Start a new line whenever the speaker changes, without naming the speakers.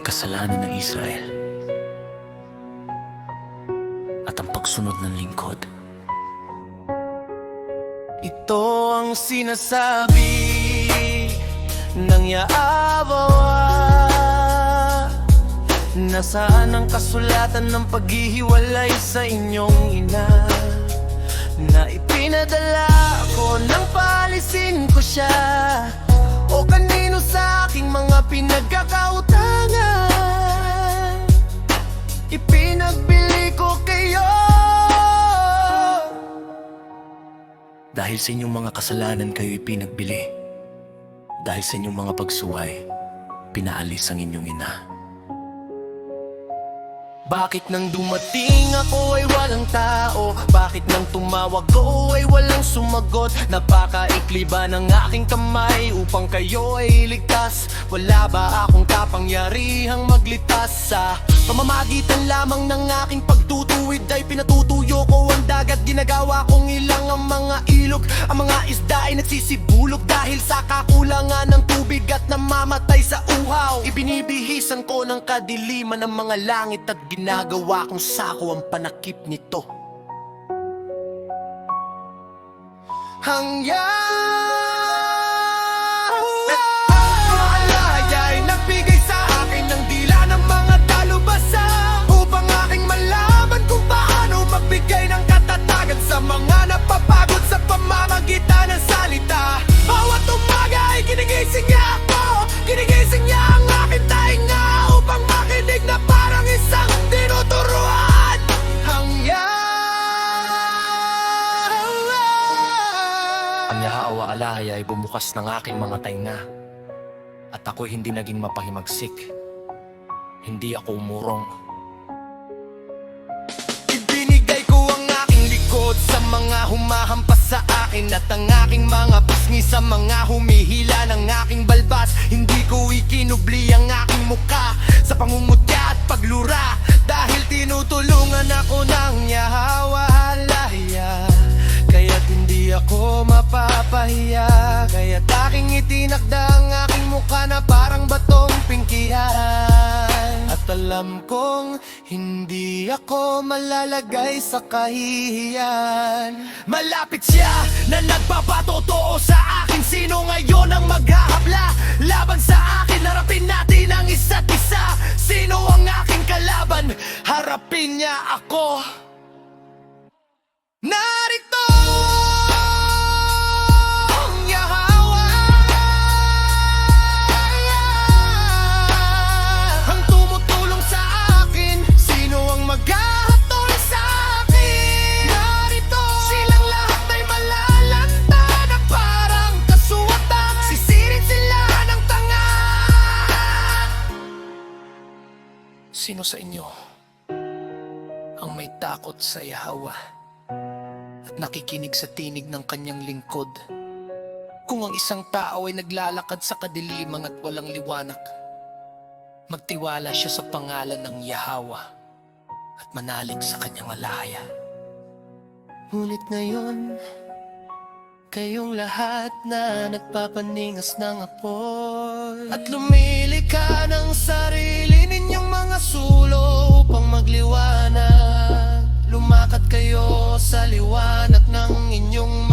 kasalanan ng Israel at ang pagsunod ng lingkod.
Ito ang sinasabi ng Yahweh. Nasaan ang kasulatan ng paghihiwalay sa inyong ina, na ipinadala ko nang paalisin ko siya, o kanino sa aking mga pinagkakautangan? Ipinagbili ko kayo.
Dahil sa inyong mga kasalanan kayo ipinagbili. Dahil sa inyong mga pagsuway, pinaalis ang inyong ina.
Bakit nang dumating ako ay walang tao? Bakit nang tumawag ko ay walang sumagot? Napakaikli ba ng aking kamay upang kayo ay iligtas? Wala ba akong kapangyarihang maglitas? Sa pamamagitan lamang ng aking pagtutuwid ay pinatutuyo ko ang dagat. Ginagawa kong ilang ang mga ilog. Ang mga isda ay nagsisibulok dahil sa kakulangan ng tubig at namamatay sa uhaw. Ibinibihisan ko ng kadiliman ng mga langit at ginagawa kong sako ang panakip nito. Alaya ay nagbigay sa akin ng dila ng mga dalubhasa, upang aking malaman kung paano magbigay ng katatagan sa mga napapagod sa pamamagitan ng salita. Bawat umaga ay ginigising niya ako, ginigising niya ang aking tainga, upang makinig na parang isang tinuturuan.
Ang Yahweh Alaya ay bumukas ng aking mga tainga, at ako'y hindi naging mapahimagsik. Hindi ako umurong.
Ibinigay ko ang aking likod sa mga humahampas sa akin, at ang aking mga pisngi sa mga humihila ng aking balbas. Hindi ko ikinubli ang aking muka sa pangungutya at paglura, dahil tinutulungan ako ng Yahweh Alaya. Kaya't hindi ako mapapahiya, kaya't aking itinakda ang aking mukha na parang batong pingkihan. At alam kong hindi ako malalagay sa kahihiyan. Malapit siya na nagpapatotoo sa akin. Sino ngayon ang maghahabla laban sa akin? Harapin natin ang isa't isa. Sino ang aking kalaban? Harapin niya ako. Narito ang Yahweh, ang tumutulong sa akin. Sino ang maghahatol sa akin? Narito silang lahat ay malalanta na parang kasuwatan. Sisirin sila ng tanga.
Sino sa inyo ang may takot sa Yahweh at nakikinig sa tinig ng kanyang lingkod? Kung ang isang tao ay naglalakad sa kadiliman at walang liwanag, magtiwala siya sa pangalan ng Yahweh at manalig sa kanyang alaya.
Ngunit ngayon, kayong lahat na nagpapaningas ng apoy, at lumilika ng sarili ninyong mga sulong upang magliwanag. Lumakad kayo sa liwanag ng inyong